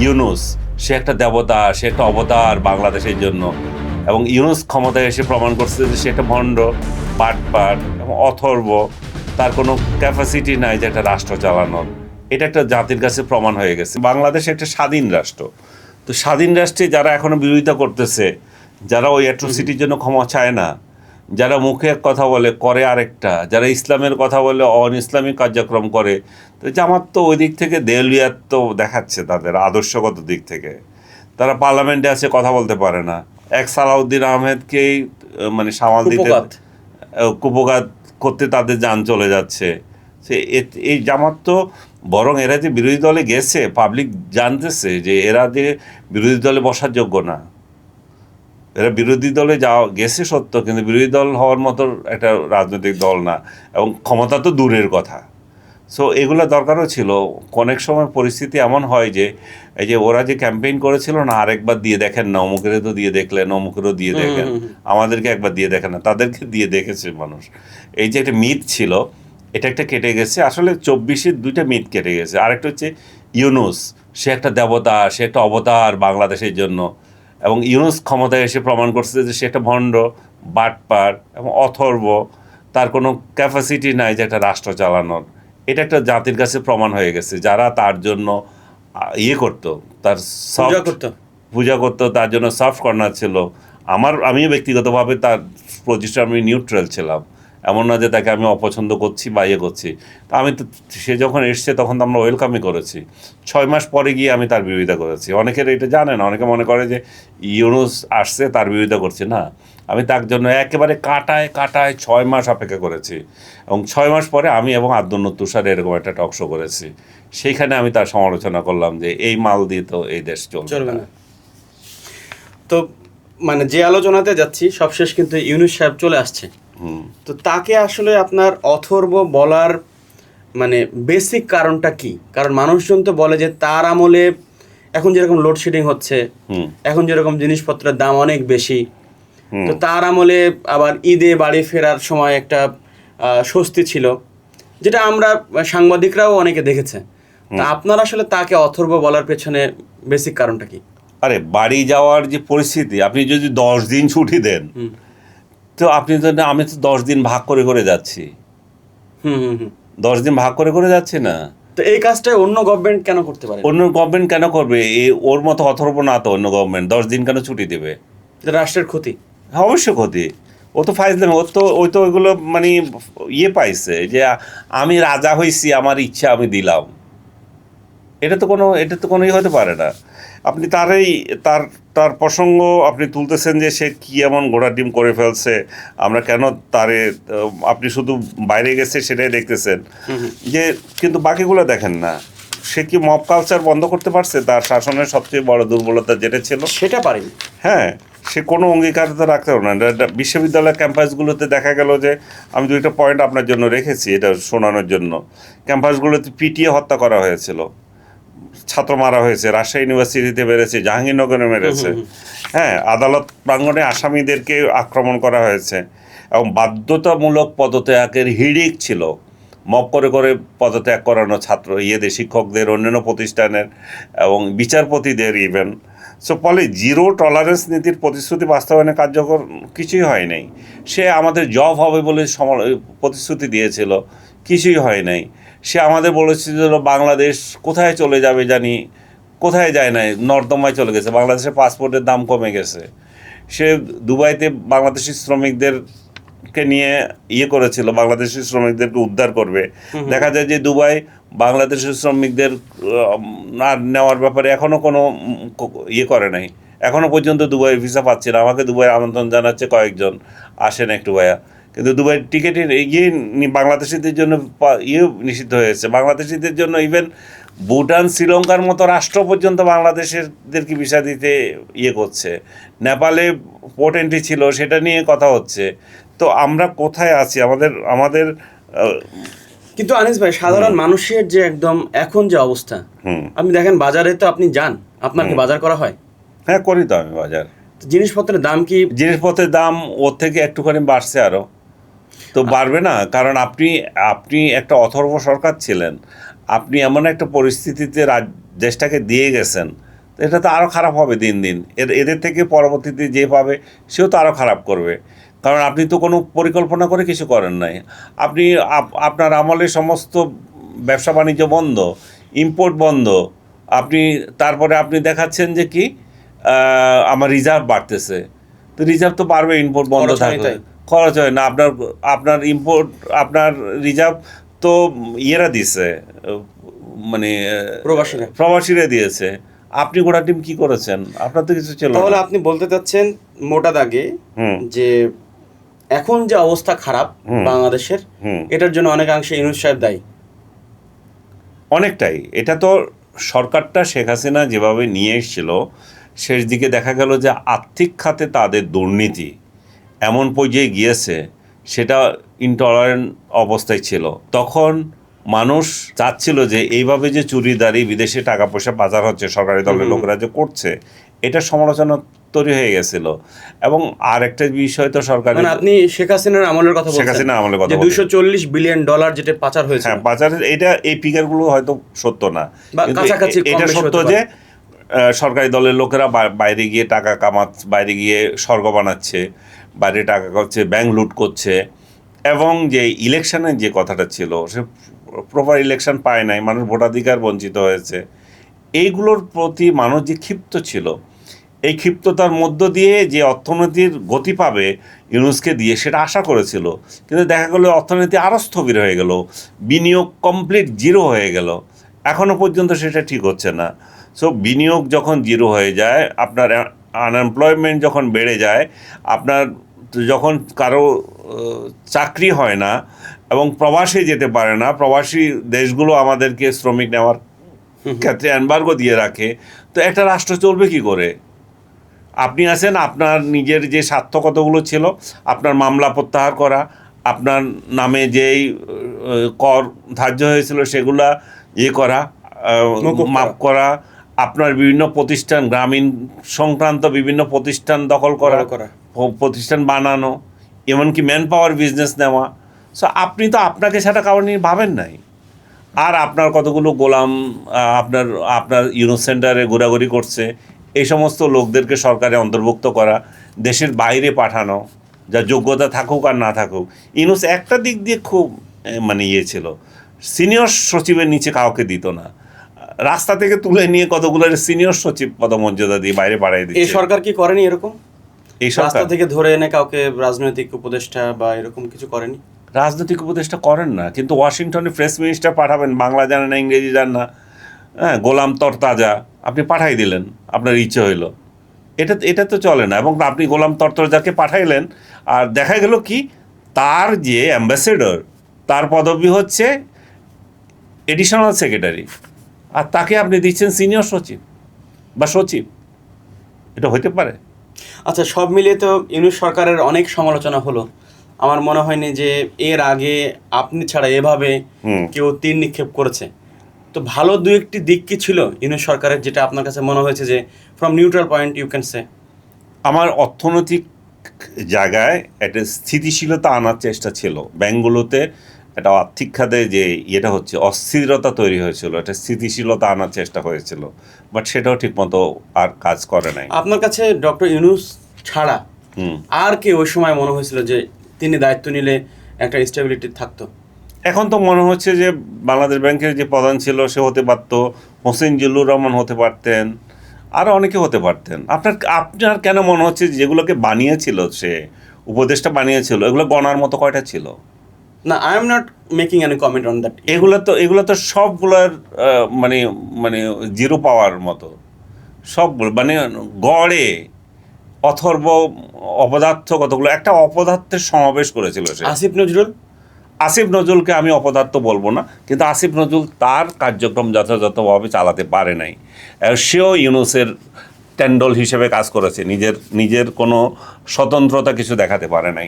ইউনূস সে একটা দেবতা, সে একটা অবতার বাংলাদেশের জন্য, এবং ইউনূস ক্ষমতায় এসে প্রমাণ করছে যে সে একটা ভণ্ড, বাটপার এবং অথর্ব, তার কোনো ক্যাপাসিটি নাই যে একটা রাষ্ট্র চালানোর। এটা একটা জাতির কাছে প্রমাণ হয়ে গেছে। বাংলাদেশ একটা স্বাধীন রাষ্ট্র, তো স্বাধীন রাষ্ট্রে যারা এখনো বিরোধিতা করতেছে, যারা ওই অ্যাট্রোসিটির জন্য ক্ষমা চায় না, যারা মুখে এক কথা বলে করে আরেকটা, যারা ইসলামের কথা বলে অন ইসলামিক কার্যক্রম করে, তো জামাত তো ওই দিক থেকে দেউলিয়াত্ব দেখাচ্ছে তাদের আদর্শগত দিক থেকে। তারা পার্লামেন্টে আছে, কথা বলতে পারে না। এক সালাউদ্দিন আহমেদকেই মানে সামাল দিতে, কুপঘাত করতে তাদের যান চলে যাচ্ছে। সে এই জামাত তো বরং এরা যে বিরোধী দলে গেছে, পাবলিক জানতেছে যে এরা যে বিরোধী দলে বসার যোগ্য না। এরা বিরোধী দলে যাওয়া গেছে সত্য, কিন্তু বিরোধী দল হওয়ার মতো একটা রাজনৈতিক দল না, এবং ক্ষমতা তো দূরের কথা। সো এগুলো দরকারও ছিল। অনেক সময় পরিস্থিতি এমন হয় যে এই যে ওরা যে ক্যাম্পেইন করেছিল না, আরেকবার দিয়ে দেখেন না, অমুকেরও তো দিয়ে দেখলেন, অমুকেরও দিয়ে দেখেন, আমাদেরকে একবার দিয়ে দেখেন না, তাদেরকে দিয়ে দেখেছে মানুষ। এই যে একটা মিথ ছিল, এটা একটা কেটে গেছে। আসলে 24-এর দুইটা মিথ কেটে গেছে। আরেকটা হচ্ছে ইউনূস সে একটা দেবতা, সে একটা অবতার বাংলাদেশের জন্য, এবং ইউনূস ক্ষমতায় এসে প্রমাণ করছে যে সে একটা ভণ্ড, বাটপার এবং অথর্ব, তার কোনো ক্যাপাসিটি নাই যে একটা রাষ্ট্র চালানোর। এটা একটা জাতির কাছে প্রমাণ হয়ে গেছে। যারা তার জন্য ইয়ে করতো, তার পূজা করতো, তার জন্য সফট কর্নার ছিল। আমিও ব্যক্তিগতভাবে তার পজিশন আমি নিউট্রাল ছিলাম, এমন না যে তাকে আমি অপছন্দ করছি বা ইয়ে করছি। তা আমি তো, সে যখন এসছে তখন তো আমরা ওয়েলকামই করেছি। 6 মাস পরে গিয়ে আমি তার বিরোধিতা করেছি। অনেকের এটা জানে না, অনেকে মনে করে যে ইউনূস আসছে তার বিরোধিতা করছে না। আমি তার জন্য একেবারে কাটায় 6 মাস অপেক্ষা করেছি, এবং 6 মাস পরে আমি এবং আব্দুল তুষার এরকম একটা টক শো করেছি। সেইখানে আমি তার সমালোচনা করলাম যে এই মাল দিয়ে তো এই দেশ চলবে না। তো মানে যে আলোচনাতে যাচ্ছি সবশেষ কিন্তু ইউনূস সাহেব চলে আসছে। তো তাকে আসলে আপনার অথর্ব বলার মানে বেসিক কারণটা কি? কারণ মানুষজন তো বলে যে তার আমলে এখন যেরকম লোডশেডিং হচ্ছে, এখন যেরকম জিনিসপত্রের দাম অনেক বেশি, তো তার আমলে আবার ঈদে বাড়ি ফেরার সময় একটা স্বস্তি ছিল, যেটা আমরা সাংবাদিকরাও অনেকে দেখেছে। তা আপনার আসলে তাকে অথর্ব বলার পেছনে বেসিক কারণটা কি? আরে বাড়ি যাওয়ার যে পরিস্থিতি, আপনি যদি 10 দিন ছুটি দেন, তো আপনি তো, আমি তো 10 দিন ভাগ করে করে যাচ্ছি। 10 দিন ভাগ করে করে যাচ্ছে না। তো এই কাজটা অন্য গভর্নমেন্ট কেন করতে পারে? অন্য গভর্নমেন্ট কেন করবে? ওর মতো অথর্ব না তো অন্য গভর্নমেন্ট 10 দিন কেন ছুটি দেবে? রাষ্ট্রের ক্ষতি। হ্যাঁ, অবশ্যই ক্ষতি। ও তো ফাইজলামি, ওই তো ওইগুলো মানে ইয়ে পাইছে যে আমি রাজা হয়েছি, আমার ইচ্ছা আমি দিলাম। এটা তো কোনো ইয়ে হতে পারে না। আপনি তার তার প্রসঙ্গ আপনি তুলতেছেন যে সে কী এমন ঘোড়া ডিম করে ফেলছে, আমরা কেন আপনি শুধু বাইরে গেছে সেটাই দেখতেছেন, যে কিন্তু বাকিগুলো দেখেন না। সে কি মব কালচার বন্ধ করতে পারছে? তার শাসনের সবচেয়ে বড় দুর্বলতা যেটা ছিল, সেটা পারেনি। হ্যাঁ, সে কোনো অঙ্গীকারিতা রাখতে পারবে না। বিশ্ববিদ্যালয় ক্যাম্পাসগুলোতে দেখা গেল যে, আমি 2টা পয়েন্ট আপনার জন্য রেখেছি এটা শোনানোর জন্য। ক্যাম্পাসগুলোতে পিটিয়ে হত্যা করা হয়েছিল, ছাত্র মারা হয়েছে, রাজশাহী ইউনিভার্সিটিতে মেরেছে, জাহাঙ্গীরনগরে মেরেছে, হ্যাঁ, আদালত প্রাঙ্গণে আসামিদেরকে আক্রমণ করা হয়েছে, এবং বাধ্যতামূলক পদত্যাগের হিড়িক ছিল। মব করে করে পদত্যাগ করানো শিক্ষকদের, অন্যান্য প্রতিষ্ঠানের এবং বিচারপতিদের ইভেন। সো ফলে জিরো টলারেন্স নীতির প্রতিশ্রুতি বাস্তবায়নে কার্যকর কিছুই হয় নাই। সে আমাদের জব হবে বলে প্রতিশ্রুতি দিয়েছিল, কিছুই হয় নাই। সে আমাদের বলেছিল বাংলাদেশ কোথায় চলে যাবে জানি, কোথায় যায় নাই, নর্দমায় চলে গেছে। বাংলাদেশের পাসপোর্টের দাম কমে গেছে। সে দুবাইতে বাংলাদেশি শ্রমিকদেরকে নিয়ে করেছিল, বাংলাদেশি শ্রমিকদেরকে উদ্ধার করবে। দেখা যায় যে দুবাই বাংলাদেশি শ্রমিকদের আর নেওয়ার ব্যাপারে এখনও কোনো করে নাই। এখনও পর্যন্ত দুবাই ভিসা পাচ্ছে না। আমাকে দুবাই আমন্ত্রণ জানাচ্ছে কয়েকজন, আসেন একটু ভাইয়া, কিন্তু দুবাই টিকিটের বাংলাদেশিদের জন্য নিষিদ্ধ হয়েছে। বাংলাদেশিদের জন্য ইভেন ভুটান, শ্রীলঙ্কার মতো রাষ্ট্র পর্যন্ত বাংলাদেশেরদেরকে ভিসা দিতে করছে। নেপালে পোর্ট এন্ট্রি ছিল, সেটা নিয়ে কথা হচ্ছে। তো আমরা কোথায় আছি? আমাদের কিন্তু আনিস ভাই, সাধারণ মানুষের যে একদম এখন যে অবস্থা, আপনি দেখেন বাজারে তো আপনি যান, আপনাকে বাজার করা হয়? হ্যাঁ, করি তো আমি বাজার। জিনিসপত্রের দাম কি? জিনিসপত্রের দাম ওর থেকে একটুখানি বাড়ছে আরও। তো বাড়বে না, কারণ আপনি একটা অথর্ব সরকার ছিলেন। আপনি এমন একটা পরিস্থিতিতে দেশটাকে দিয়ে গেছেন, এটা তো আরও খারাপ হবে দিন দিন। এদের থেকে পরবর্তীতে যে পাবে সেও তো আরও খারাপ করবে, কারণ আপনি তো কোনো পরিকল্পনা করে কিছু করেন নাই। আপনি আপনার আমলে সমস্ত ব্যবসা বাণিজ্য বন্ধ, ইম্পোর্ট বন্ধ, তারপরে আপনি দেখাচ্ছেন যে কি আমার রিজার্ভ বাড়তেছে। তো রিজার্ভ তো বাড়বে, ইম্পোর্ট বন্ধ খরচ হয় থাকবে, তাই। খরচ হয় না। আপনার ইম্পোর্ট, আপনার রিজার্ভ তো ইয়েরা দিছে, মানে প্রবাসীরা দিয়েছে। আপনি গোটা টিম কি করেছেন? আপনার তো কিছু ছিল না। তাহলে আপনি বলতে চাচ্ছেন মোটা দাগে যে এখন যে অবস্থা খারাপ বাংলাদেশের, এটার জন্য অনেকাংশে ইউনূস সাহেব দায়ী। অনেকটাই। এটা তো সরকারটা শেখ হাসিনা যেভাবে নিয়ে এসেছিল, শেষ দিকে দেখা গেল যে আর্থিক খাতে তাদের দুর্নীতি এমন পর্যায়ে গিয়েছে, সেটা ইনটলারেন্ট অবস্থায় ছিল। তখন মানুষ চাচ্ছিল যে এইভাবে যে চুরিদারি, বিদেশে টাকা পয়সা পাচার হচ্ছে, সরকারি দলের লোকেরা যে করছে, এটা সমালোচনা তৈরি হয়ে গেছিল। এবং আর একটা বিষয় তো সরকার, মানে আপনি শেখ হাসিনার আমলের কথা বলছেন, শেখ হাসিনা আমলের কথা যে $240 বিলিয়ন যেটা পাচার হয়েছে। হ্যাঁ, পাচারের এই ফিগারগুলো হয়তো সত্য না, কিন্তু কাছাকাছি এটা সত্য যে সরকারি দলের লোকেরা বাইরে গিয়ে টাকা কামাচ্ছে, বাইরে গিয়ে স্বর্গ বানাচ্ছে, বাইরে টাকা করছে, ব্যাংক লুট করছে। এবং যে ইলেকশনের যে কথাটা ছিল, সে প্রপার ইলেকশন পায় নাই, মানুষ ভোটাধিকার বঞ্চিত হয়েছে। এইগুলোর প্রতি মানুষ যে ক্ষিপ্ত ছিল, এই ক্ষিপ্ততার মধ্য দিয়ে যে অর্থনীতির গতি পাবে ইউনূসকে দিয়ে, সেটা আশা করেছিল। কিন্তু দেখা গেল অর্থনীতি আরও স্থবির হয়ে গেল, বিনিয়োগ কমপ্লিট জিরো হয়ে গেল। এখনও পর্যন্ত সেটা ঠিক হচ্ছে না। সো বিনিয়োগ যখন জিরো হয়ে যায়, আপনার আনএমপ্লয়মেন্ট যখন বেড়ে যায়, আপনার যখন কারো চাকরি হয় না এবং প্রবাসে যেতে পারে না, প্রবাসী দেশগুলো আমাদেরকে শ্রমিক নেওয়ার ক্ষেত্রে এম্বার্গো দিয়ে রাখে, তো একটা রাষ্ট্র চলবে কি করে? আপনি আছেন, আপনার নিজের যে স্বার্থ কতগুলো ছিল, আপনার মামলা প্রত্যাহার করা, আপনার নামে যেই কর ধার্য হয়েছিল সেগুলা করা, মাফ করা, আপনার বিভিন্ন প্রতিষ্ঠান, গ্রামীণ সংক্রান্ত বিভিন্ন প্রতিষ্ঠান দখল করা, প্রতিষ্ঠান বানানো, এমনকি ম্যান পাওয়ার বিজনেস নেওয়া। সো আপনি তো আপনাকে সেটা কারণ নিয়ে ভাবেন নাই। আর আপনার কতগুলো গোলাম আপনার ইউনূস সেন্টারে ঘোরাঘুরি করছে, এই সমস্ত লোকদেরকে সরকারে অন্তর্ভুক্ত করা, দেশের বাইরে পাঠানো, যা যোগ্যতা থাকুক আর না থাকুক। ইউনূস একটা দিক দিয়ে খুব ছিল, সিনিয়র সচিবের নিচে কাউকে দিত না, রাস্তা থেকে তুলে নিয়ে কতগুলো সিনিয়র সচিব পদমর্যাদা দিয়ে বাইরে পাঠিয়ে দিচ্ছে। এই সরকার কি করেনি এরকম? এই রাস্তা থেকে ধরে এনে কাউকে রাজনৈতিক উপদেষ্টা বা এরকম কিছু করেনি? রাজনৈতিক উপদেষ্টা করেন না, কিন্তু ওয়াশিংটনে প্রেস মিনিস্টার পাঠাবেন, বাংলা জানে না, ইংরেজি জান না, হ্যাঁ, গোলাম তরতাজা, আপনি পাঠাই দিলেন, আপনার ইচ্ছে হইল। এটা তো চলে না। এবং আপনি গোলাম তরতাজাকে পাঠাইলেন, আর দেখা গেল কি, তার যে অ্যাম্বাসেডর, তার পদবি হচ্ছে এডিশনাল সেক্রেটারি, আর তাকে আপনি দিচ্ছেন সিনিয়র সচিব বা সচিব। এটা হইতে পারে? আচ্ছা, সব মিলিয়ে তো ইউনূস সরকারের অনেক সমালোচনা হলো। আমার মনে হয়নি যে এর আগে আপনি ছাড়া এভাবে কেউ তীর নিক্ষেপ করেছে। তো ভালো দু একটি দিক কি ছিল ইউনূস সরকারের, যেটা আপনার কাছে মনে হয়েছে যে from neutral point you can say? আমার অর্থনৈতিক জায়গায় একটা স্থিতিশীলতা আনার চেষ্টা ছিল। ব্যাংকগুলোতে একটা আর্থিক খাতে যে ইয়েটা হচ্ছে, অস্থিরতা তৈরি হয়েছিল, একটা স্থিতিশীলতা আনার চেষ্টা হয়েছিল, বাট সেটাও ঠিকমতো আর কাজ করে নাই। আপনার কাছে ডক্টর ইউনূস ছাড়া আর কে ওই সময় মনে হয়েছিল যে তিনি দায়িত্ব নিলে একটা স্টেবিলিটি থাকতো? এখন তো মনে হচ্ছে যে বাংলাদেশ ব্যাংকের যে প্রধান ছিল সে হতে পারতো, হোসেন জিল্লুর রহমান হতে পারতেন, আরও অনেকে হতে পারতেন। আপনার কেন মনে হচ্ছে যেগুলোকে বানিয়েছিল, সে উপদেশটা বানিয়েছিল, এগুলো গণার মতো কয়টা ছিল? না, I am not making any comment on that. এগুলো তো সবগুলোর মানে জিরো পাওয়ার মতো, সবগুলো গড়ে অথর্ব অপদার্থ কতগুলো, একটা অপদার্থের সমাবেশ করেছিল সে। আসিফ নজরুলকে আমি অপদার্থ বলবো না, কিন্তু আসিফ নজরুল তার কার্যক্রম যথাযথভাবে চালাতে পারে নাই। সেও ইউনূসের ট্যান্ডল হিসেবে কাজ করেছে, নিজের কোনো স্বতন্ত্রতা কিছু দেখাতে পারে নাই।